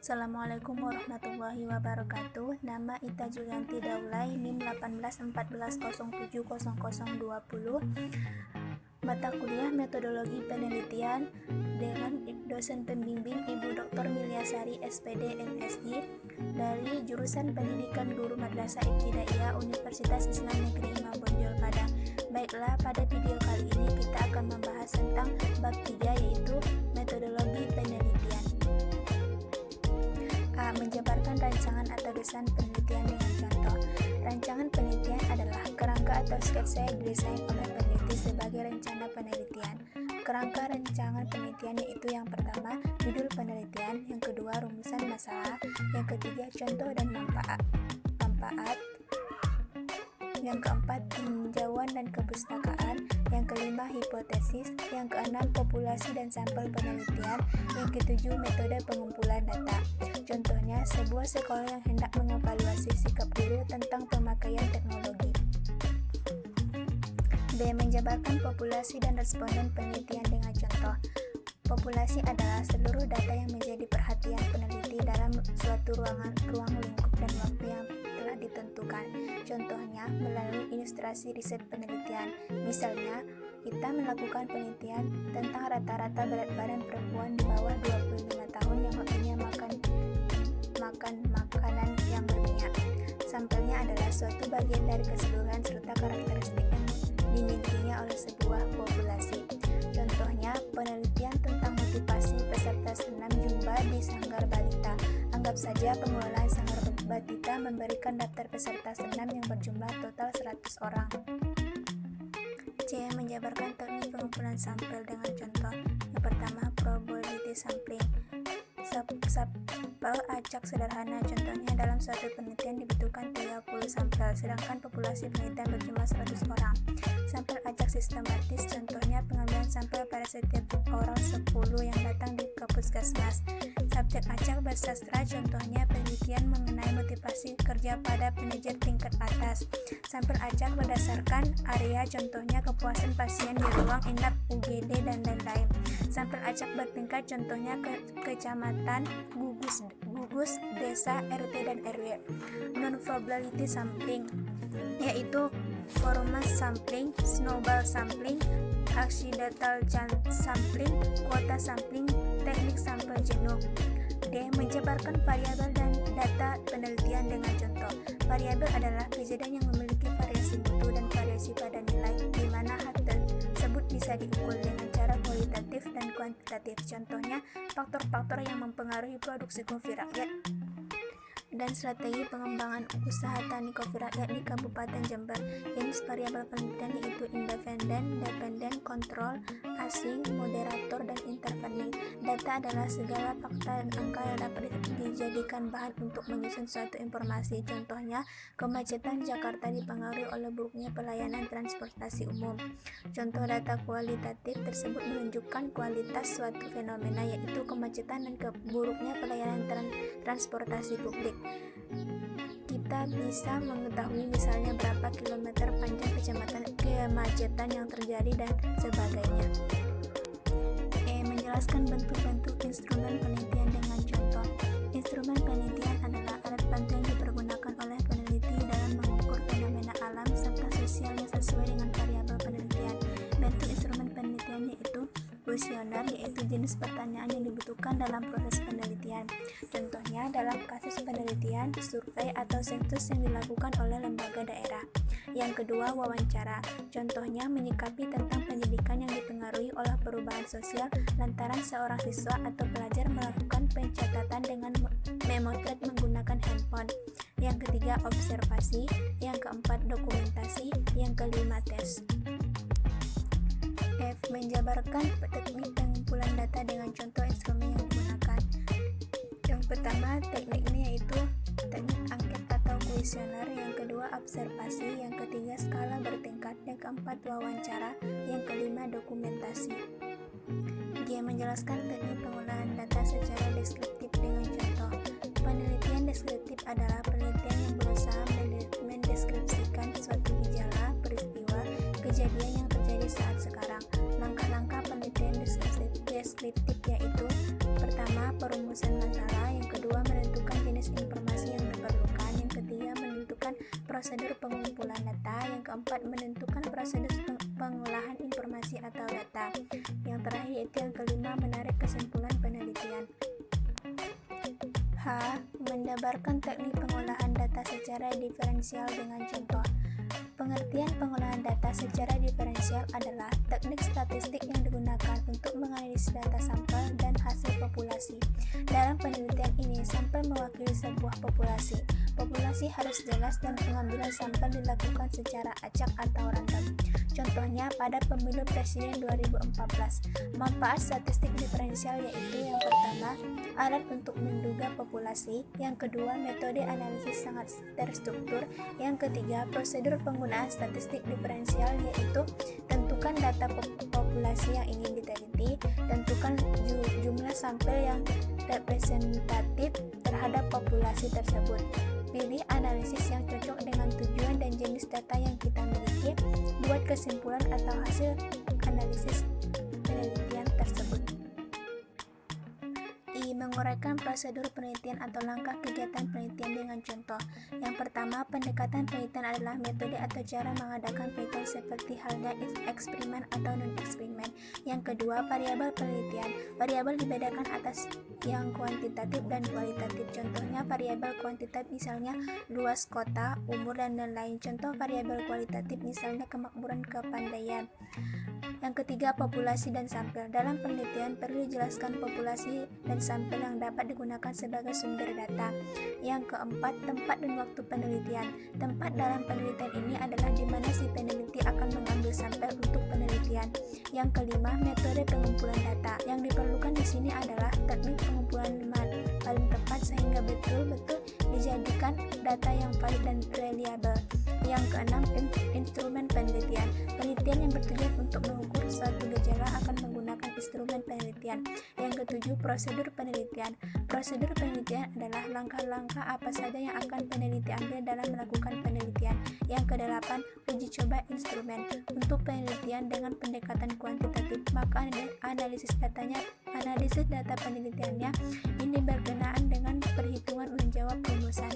Assalamualaikum warahmatullahi wabarakatuh. Nama Ita Julianti Daulay, NIM 1814070020. Mata kuliah Metodologi Penelitian dengan dosen pembimbing Ibu Dr. Milyasari SPD MSI dari jurusan Pendidikan Guru Madrasah Ibtidaiyah Universitas Islam Negeri Imam Bonjol Padang. Baiklah, pada video kali ini kita akan membahas tentang bab 3, yaitu metodologi penelitian. A. Menjabarkan rancangan atau desain penelitian dengan contoh. Rancangan penelitian adalah kerangka atau sketsa yang didesain oleh peneliti sebagai rencana penelitian. Kerangka rancangan penelitian yaitu yang pertama, judul penelitian, yang kedua, rumusan masalah, yang ketiga, contoh dan manfaat, yang keempat, tinjauan dan kepustakaan, yang kelima, hipotesis, yang keenam, populasi dan sampel penelitian, yang ketujuh, metode pengumpulan data. Contohnya, sebuah sekolah yang hendak mengevaluasi sikap guru tentang pemakaian teknologi. B. Menjabarkan populasi dan responden penelitian dengan contoh. Populasi adalah seluruh data yang menjadi perhatian peneliti dalam suatu ruang lingkup dan waktu yang telah ditentukan. Contohnya, melalui ilustrasi riset penelitian. Misalnya, kita melakukan penelitian tentang rata-rata berat badan perempuan di bawah 25 tahun yang hobinya makan makanan yang berminyak. Sampelnya adalah suatu bagian dari keseluruhan serta karakteristik yang dimilikinya oleh sebuah populasi. Contohnya, penelitian tentang motivasi peserta senam Zumba di Sanggar Balita. Anggap saja pengelola Sanggar Balita memberikan daftar peserta senam yang berjumlah total 100 orang. C. Menjabarkan teknik pengumpulan sampel dengan contoh. Yang pertama, probability sampling. Sampel acak sederhana. Contohnya, dalam suatu penelitian dibutuhkan 30 sampel, sedangkan populasi penelitian berjumlah 100 orang. Sampel acak sistematis. Contohnya, pengambilan sampel pada setiap orang 10 yang datang di puskesmas. Subjek acak bersastra. Contohnya, penelitian mengenai motivasi kerja pada manajer tingkat atas. Sampel acak berdasarkan area. Contohnya, kepuasan pasien di ruang inap UGD dan lain-lain. Sampel acak bertingkat. Contohnya, kecamatan, gugus, desa, RT dan RW. Non-probability sampling yaitu formal sampling, snowball sampling, accidental sampling, kuota sampling, teknik sampel jenuh. D. Menjabarkan variabel dan data penelitian dengan contoh. Variabel adalah kejadian yang memiliki variasi mutu dan variasi pada nilai, di mana hal tersebut bisa diukur dengan cara kualitatif dan kuantitatif. Contohnya, faktor-faktor yang mempengaruhi produksi kopi rakyat dan strategi pengembangan usaha tani kopi rakyat di Kabupaten Jember. Jenis variabel penelitian yaitu independen, dependen, kontrol, asing, moderator, dan intervening. Data adalah segala fakta dan angka yang dapat dijadikan bahan untuk menyusun suatu informasi. Contohnya, kemacetan Jakarta dipengaruhi oleh buruknya pelayanan transportasi umum. Contoh data kualitatif tersebut menunjukkan kualitas suatu fenomena, yaitu kemacetan dan buruknya pelayanan transportasi publik. Kita bisa mengetahui misalnya berapa kilometer panjang kemacetan yang terjadi dan sebagainya. E. Menjelaskan bentuk-bentuk instrumen penelitian dengan contoh. Instrumen penelitian adalah alat bantu yang dipergunakan oleh peneliti dalam mengukur fenomena alam serta sosial yang sesuai dengan variabel penelitian. Bentuk instrumen penelitian yaitu kuesioner, yaitu jenis pertanyaan yang dibutuhkan dalam proses penelitian. Contohnya, dalam kasus penelitian, survei atau sensus yang dilakukan oleh lembaga daerah. Yang kedua, wawancara. Contohnya, menyikapi tentang pendidikan yang dipengaruhi oleh perubahan sosial lantaran seorang siswa atau pelajar melakukan pencatatan dengan memotret menggunakan handphone. Yang ketiga, observasi. Yang keempat, dokumentasi. Yang kelima, tes. F. Menjabarkan teknik pengumpulan data dengan contoh instrumen yang digunakan. Yang pertama, tekniknya yaitu teknik angket atau kuesioner. Yang kedua, observasi. Yang ketiga, skala bertingkat. Yang keempat, wawancara. Yang kelima, dokumentasi. G. Menjelaskan teknik pengolahan data secara deskriptif dengan contoh. Penelitian deskriptif adalah penelitian yang berusaha mendeskripsikan suatu gejala, peristiwa, kejadian yang terjadi saat sekarang. Langkah-langkah penelitian deskriptif yaitu pertama, perumusan masalah, yang kedua, jenis informasi yang diperlukan. Yang ketiga, menentukan prosedur pengumpulan data. Yang keempat, menentukan prosedur pengolahan informasi atau data. Yang terakhir yaitu yang kelima, menarik kesimpulan penelitian. H. Menjabarkan teknik pengolahan data secara diferensial dengan contoh. Pengertian pengolahan data secara diferensial adalah teknik statistik yang digunakan untuk menganalisis data sampel dan hasil populasi. Dalam penelitian ini, sampel mewakili sebuah populasi. Populasi harus jelas dan pengambilan sampel dilakukan secara acak atau random. Contohnya pada pemilu presiden 2014. Manfaat statistik diferensial yaitu yang pertama, alat untuk menduga populasi. Yang kedua, metode analisis sangat terstruktur. Yang ketiga, prosedur penggunaan statistik diferensial yaitu tentukan data populasi yang ingin diteliti, tentukan jumlah sampel yang representatif terhadap populasi tersebut. Pilih analisis yang cocok dengan tujuan dan jenis data yang kita miliki, buat kesimpulan atau hasil analisis penelitian tersebut. I. Menguraikan prosedur penelitian atau langkah kegiatan penelitian dengan contoh. Yang pertama, pendekatan penelitian adalah metode atau cara mengadakan penelitian seperti halnya eksperimen atau non-eksperimen. Yang kedua, variabel penelitian. Variabel dibedakan atas yang kuantitatif dan kualitatif. Contohnya variabel kuantitatif misalnya luas kota, umur, dan lain-lain. Contoh variabel kualitatif misalnya kemakmuran, kepandaian. Yang ketiga, populasi dan sampel. Dalam penelitian perlu dijelaskan populasi dan sampel yang dapat digunakan sebagai sumber data. Yang keempat, tempat dan waktu penelitian. Tempat dalam penelitian ini adalah di mana si peneliti akan mengambil sampel untuk penelitian. Yang kelima, metode pengumpulan data. Yang diperlukan di sini adalah teknik pengumpulan paling tepat sehingga betul-betul dijadikan data yang valid dan reliable. Yang keenam, instrumen penelitian. Penelitian yang bertujuan untuk mengukur suatu gejala akan menggunakan instrumen penelitian. Yang ketujuh, prosedur penelitian. Prosedur penelitian adalah langkah-langkah apa saja yang akan peneliti ambil dalam melakukan penelitian. Yang kedelapan, uji coba instrumen. Untuk penelitian dengan pendekatan kuantitatif, maka analisis data penelitiannya ini berkenaan dengan perhitungan menjawab rumusan.